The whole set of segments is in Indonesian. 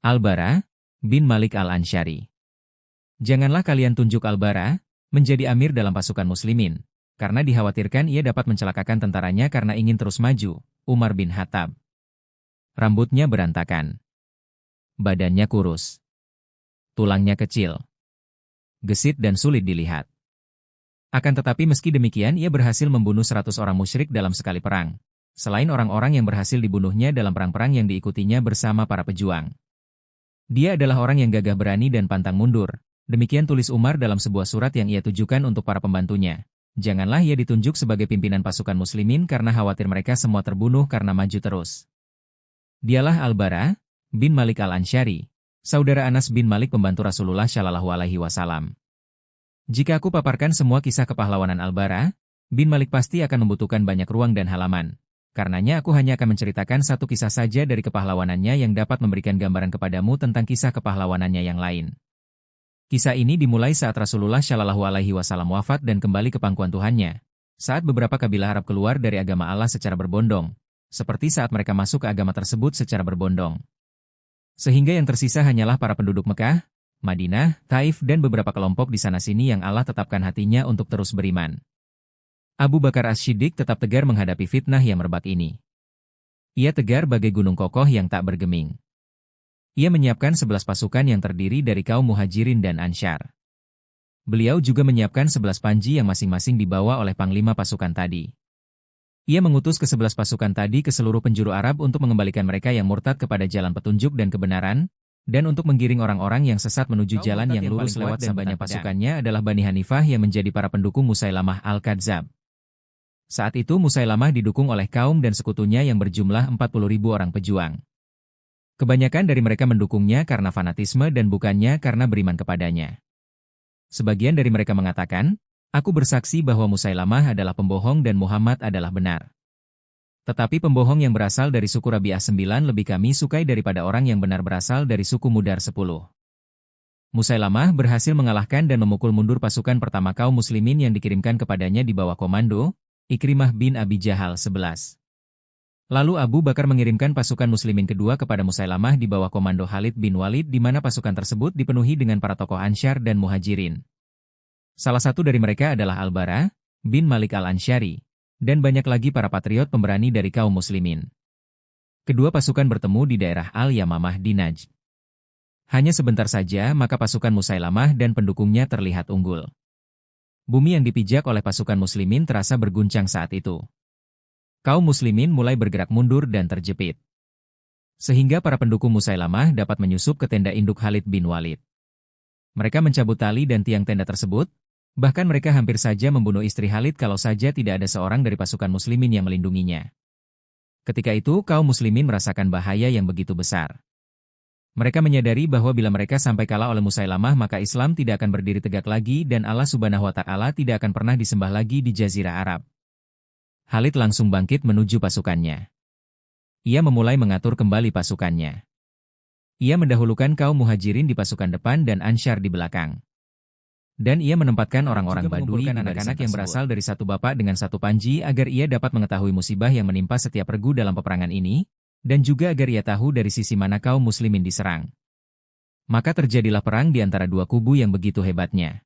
Al-Bara bin Malik al-Ansyari. Janganlah kalian tunjuk Al-Bara menjadi amir dalam pasukan muslimin, karena dikhawatirkan ia dapat mencelakakan tentaranya karena ingin terus maju. Umar bin Khattab. Rambutnya berantakan. Badannya kurus. Tulangnya kecil. Gesit dan sulit dilihat. Akan tetapi meski demikian ia berhasil membunuh 100 orang musyrik dalam sekali perang. Selain orang-orang yang berhasil dibunuhnya dalam perang-perang yang diikutinya bersama para pejuang. Dia adalah orang yang gagah berani dan pantang mundur. Demikian tulis Umar dalam sebuah surat yang ia tujukan untuk para pembantunya. Janganlah ia ditunjuk sebagai pimpinan pasukan muslimin karena khawatir mereka semua terbunuh karena maju terus. Dialah Al-Bara bin Malik al-Ansyari, saudara Anas bin Malik pembantu Rasulullah Shallallahu Alaihi Wasallam. Jika aku paparkan semua kisah kepahlawanan Al-Bara bin Malik pasti akan membutuhkan banyak ruang dan halaman. Karenanya aku hanya akan menceritakan satu kisah saja dari kepahlawanannya yang dapat memberikan gambaran kepadamu tentang kisah kepahlawanannya yang lain. Kisah ini dimulai saat Rasulullah Shallallahu Alaihi Wasallam wafat dan kembali ke pangkuan Tuhannya. Saat beberapa kabilah Arab keluar dari agama Allah secara berbondong, seperti saat mereka masuk ke agama tersebut secara berbondong. Sehingga yang tersisa hanyalah para penduduk Mekah, Madinah, Taif dan beberapa kelompok di sana-sini yang Allah tetapkan hatinya untuk terus beriman. Abu Bakar As-Siddiq tetap tegar menghadapi fitnah yang merebak ini. Ia tegar bagai gunung kokoh yang tak bergeming. Ia menyiapkan 11 pasukan yang terdiri dari kaum Muhajirin dan Ansyar. Beliau juga menyiapkan 11 panji yang masing-masing dibawa oleh panglima pasukan tadi. Ia mengutus ke-11 pasukan tadi ke seluruh penjuru Arab untuk mengembalikan mereka yang murtad kepada jalan petunjuk dan kebenaran, dan untuk menggiring orang-orang yang sesat menuju jalan yang lurus lewat sabanya pasukannya adalah Bani Hanifah yang menjadi para pendukung Musailamah Al-Kadzab. Saat itu Musailamah didukung oleh kaum dan sekutunya yang berjumlah 40.000 orang pejuang. Kebanyakan dari mereka mendukungnya karena fanatisme dan bukannya karena beriman kepadanya. Sebagian dari mereka mengatakan, "Aku bersaksi bahwa Musailamah adalah pembohong dan Muhammad adalah benar." Tetapi pembohong yang berasal dari suku Rabi'ah 9 lebih kami sukai daripada orang yang benar berasal dari suku Mudar 10. Musailamah berhasil mengalahkan dan memukul mundur pasukan pertama kaum muslimin yang dikirimkan kepadanya di bawah komando Ikrimah bin Abi Jahal 11. Lalu Abu Bakar mengirimkan pasukan muslimin kedua kepada Musailamah di bawah komando Khalid bin Walid di mana pasukan tersebut dipenuhi dengan para tokoh Ansyar dan Muhajirin. Salah satu dari mereka adalah Al-Bara bin Malik al-Ansyari, dan banyak lagi para patriot pemberani dari kaum muslimin. Kedua pasukan bertemu di daerah Al-Yamamah di Najd. Hanya sebentar saja maka pasukan Musailamah dan pendukungnya terlihat unggul. Bumi yang dipijak oleh pasukan muslimin terasa berguncang saat itu. Kaum muslimin mulai bergerak mundur dan terjepit. Sehingga para pendukung Musailamah dapat menyusup ke tenda induk Khalid bin Walid. Mereka mencabut tali dan tiang tenda tersebut, bahkan mereka hampir saja membunuh istri Khalid kalau saja tidak ada seorang dari pasukan muslimin yang melindunginya. Ketika itu kaum muslimin merasakan bahaya yang begitu besar. Mereka menyadari bahwa bila mereka sampai kalah oleh Musailamah maka Islam tidak akan berdiri tegak lagi dan Allah Subhanahu wa Ta'ala tidak akan pernah disembah lagi di Jazirah Arab. Khalid langsung bangkit menuju pasukannya. Ia memulai mengatur kembali pasukannya. Ia mendahulukan kaum Muhajirin di pasukan depan dan Ansyar di belakang. Dan ia menempatkan orang-orang Badui dan anak-anak yang berasal dari satu bapak dengan satu panji agar ia dapat mengetahui musibah yang menimpa setiap regu dalam peperangan ini, dan juga agar ia tahu dari sisi mana kaum muslimin diserang. Maka terjadilah perang di antara dua kubu yang begitu hebatnya.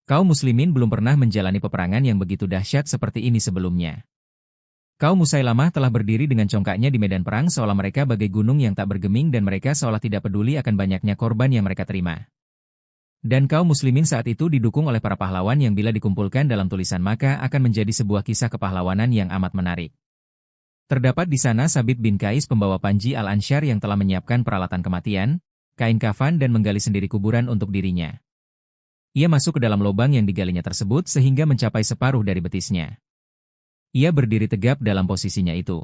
Kaum muslimin belum pernah menjalani peperangan yang begitu dahsyat seperti ini sebelumnya. Kaum Musailamah telah berdiri dengan congkaknya di medan perang seolah mereka bagai gunung yang tak bergeming dan mereka seolah tidak peduli akan banyaknya korban yang mereka terima. Dan kaum muslimin saat itu didukung oleh para pahlawan yang bila dikumpulkan dalam tulisan maka akan menjadi sebuah kisah kepahlawanan yang amat menarik. Terdapat di sana Sabit bin Qais pembawa panji Al-Ansyar yang telah menyiapkan peralatan kematian, kain kafan dan menggali sendiri kuburan untuk dirinya. Ia masuk ke dalam lubang yang digalinya tersebut sehingga mencapai separuh dari betisnya. Ia berdiri tegap dalam posisinya itu.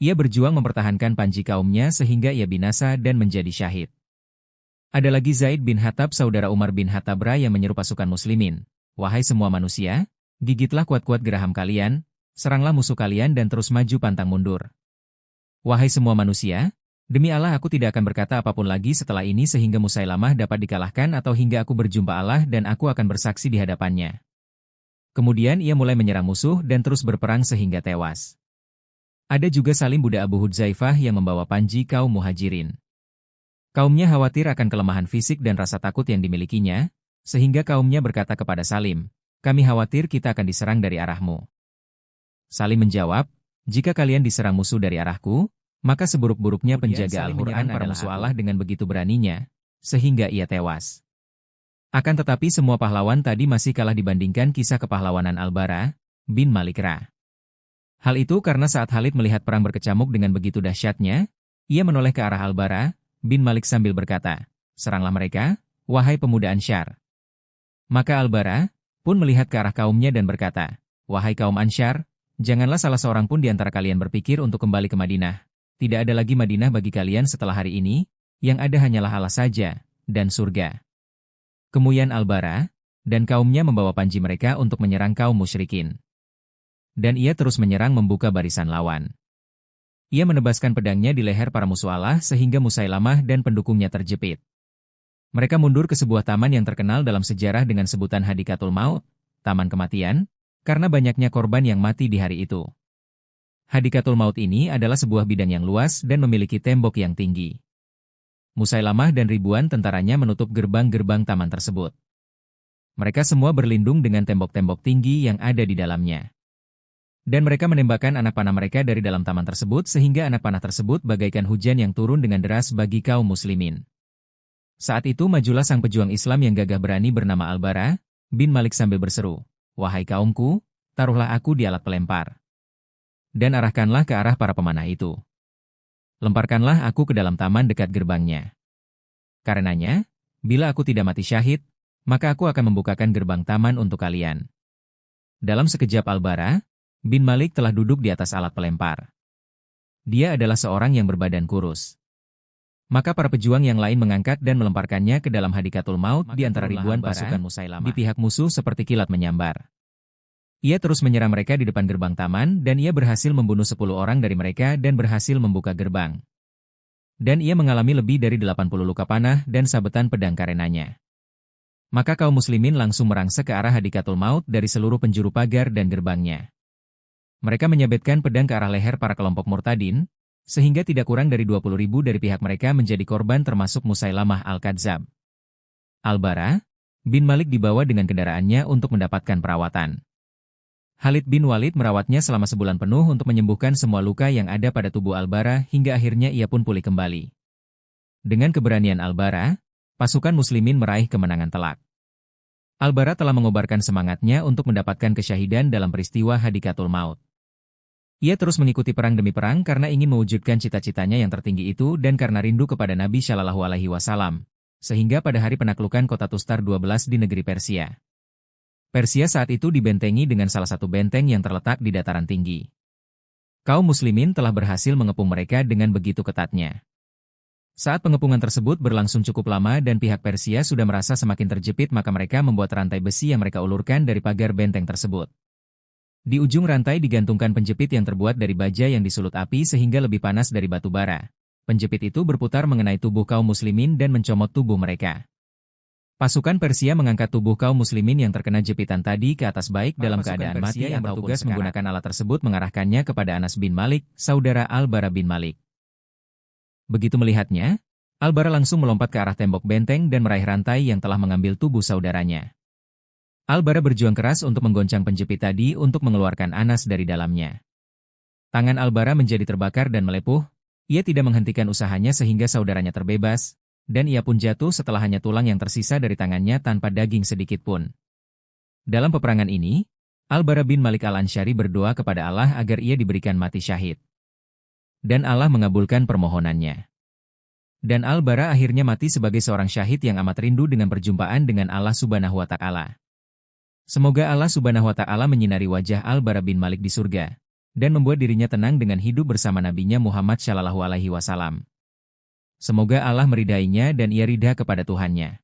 Ia berjuang mempertahankan panji kaumnya sehingga ia binasa dan menjadi syahid. Ada lagi Zaid bin Khattab saudara Umar bin Khattab yang menyeru pasukan muslimin, "Wahai semua manusia, gigitlah kuat-kuat geraham kalian, seranglah musuh kalian dan terus maju pantang mundur. Wahai semua manusia, demi Allah aku tidak akan berkata apapun lagi setelah ini sehingga Musailamah dapat dikalahkan atau hingga aku berjumpa Allah dan aku akan bersaksi di hadapannya." Kemudian ia mulai menyerang musuh dan terus berperang sehingga tewas. Ada juga Salim budak Abu Hudzaifah yang membawa panji kaum Muhajirin. Kaumnya khawatir akan kelemahan fisik dan rasa takut yang dimilikinya, sehingga kaumnya berkata kepada Salim, "Kami khawatir kita akan diserang dari arahmu." Salim menjawab, "Jika kalian diserang musuh dari arahku, maka seburuk-buruknya penjaga Al-Quran para musuh Allah dengan begitu beraninya, sehingga ia tewas. Akan tetapi semua pahlawan tadi masih kalah dibandingkan kisah kepahlawanan Al-Bara bin Malik Ra. Hal itu karena saat Khalid melihat perang berkecamuk dengan begitu dahsyatnya, ia menoleh ke arah Al-Bara bin Malik sambil berkata, "Seranglah mereka, wahai pemuda Ansyar." Maka Al-Bara pun melihat ke arah kaumnya dan berkata, "Wahai kaum Ansyar, janganlah salah seorang pun di antara kalian berpikir untuk kembali ke Madinah. Tidak ada lagi Madinah bagi kalian setelah hari ini, yang ada hanyalah Allah saja, dan surga." Kemudian Al-Bara dan kaumnya membawa panji mereka untuk menyerang kaum musyrikin. Dan ia terus menyerang membuka barisan lawan. Ia menebaskan pedangnya di leher para musuh Allah sehingga Musailamah dan pendukungnya terjepit. Mereka mundur ke sebuah taman yang terkenal dalam sejarah dengan sebutan Hadikatul Maut, Taman Kematian, karena banyaknya korban yang mati di hari itu. Hadikatul Maut ini adalah sebuah bidang yang luas dan memiliki tembok yang tinggi. Musailamah dan ribuan tentaranya menutup gerbang-gerbang taman tersebut. Mereka semua berlindung dengan tembok-tembok tinggi yang ada di dalamnya. Dan mereka menembakkan anak panah mereka dari dalam taman tersebut sehingga anak panah tersebut bagaikan hujan yang turun dengan deras bagi kaum muslimin. Saat itu majulah sang pejuang Islam yang gagah berani bernama Al-Bara bin Malik sambil berseru, "Wahai kaumku, taruhlah aku di alat pelempar. Dan arahkanlah ke arah para pemanah itu. Lemparkanlah aku ke dalam taman dekat gerbangnya. Karenanya, bila aku tidak mati syahid, maka aku akan membukakan gerbang taman untuk kalian." Dalam sekejap Al-Bara bin Malik telah duduk di atas alat pelempar. Dia adalah seorang yang berbadan kurus. Maka para pejuang yang lain mengangkat dan melemparkannya ke dalam Hadikatul Maut di antara ribuan pasukan Musailamah. Di pihak musuh seperti kilat menyambar. Ia terus menyerang mereka di depan gerbang taman dan ia berhasil membunuh 10 orang dari mereka dan berhasil membuka gerbang. Dan ia mengalami lebih dari 80 luka panah dan sabetan pedang karenanya. Maka kaum muslimin langsung merangsek ke arah Hadikatul Maut dari seluruh penjuru pagar dan gerbangnya. Mereka menyabetkan pedang ke arah leher para kelompok murtadin, sehingga tidak kurang dari 20.000 dari pihak mereka menjadi korban termasuk Musailamah Al-Kadzab. Al-Bara bin Malik dibawa dengan kendaraannya untuk mendapatkan perawatan. Khalid bin Walid merawatnya selama sebulan penuh untuk menyembuhkan semua luka yang ada pada tubuh Al-Bara hingga akhirnya ia pun pulih kembali. Dengan keberanian Al-Bara, pasukan muslimin meraih kemenangan telak. Al-Bara telah mengobarkan semangatnya untuk mendapatkan kesyahidan dalam peristiwa Hadikatul Maut. Ia terus mengikuti perang demi perang karena ingin mewujudkan cita-citanya yang tertinggi itu dan karena rindu kepada Nabi Shallallahu Alaihi Wasallam, sehingga pada hari penaklukan kota Tustar 12 di negeri Persia. Persia saat itu dibentengi dengan salah satu benteng yang terletak di dataran tinggi. Kaum muslimin telah berhasil mengepung mereka dengan begitu ketatnya. Saat pengepungan tersebut berlangsung cukup lama dan pihak Persia sudah merasa semakin terjepit maka mereka membuat rantai besi yang mereka ulurkan dari pagar benteng tersebut. Di ujung rantai digantungkan penjepit yang terbuat dari baja yang disulut api sehingga lebih panas dari batu bara. Penjepit itu berputar mengenai tubuh kaum muslimin dan mencomot tubuh mereka. Pasukan Persia mengangkat tubuh kaum muslimin yang terkena jepitan tadi ke atas baik dalam keadaan mati yang bertugas menggunakan alat tersebut mengarahkannya kepada Anas bin Malik, saudara Al-Bara bin Malik. Begitu melihatnya, Al-Bara langsung melompat ke arah tembok benteng dan meraih rantai yang telah mengambil tubuh saudaranya. Al-Bara berjuang keras untuk menggoncang penjepit tadi untuk mengeluarkan Anas dari dalamnya. Tangan Al-Bara menjadi terbakar dan melepuh, ia tidak menghentikan usahanya sehingga saudaranya terbebas, dan ia pun jatuh setelah hanya tulang yang tersisa dari tangannya tanpa daging sedikit pun. Dalam peperangan ini, Al-Bara bin Malik Al-Ansyari berdoa kepada Allah agar ia diberikan mati syahid. Dan Allah mengabulkan permohonannya. Dan Al-Bara akhirnya mati sebagai seorang syahid yang amat rindu dengan perjumpaan dengan Allah Subhanahu wa Ta'ala. Semoga Allah Subhanahu wa Ta'ala menyinari wajah Al-Bara bin Malik di surga, dan membuat dirinya tenang dengan hidup bersama Nabi-Nya Muhammad Shallallahu Alaihi Wasallam. Semoga Allah meridainya dan ia ridha kepada Tuhannya.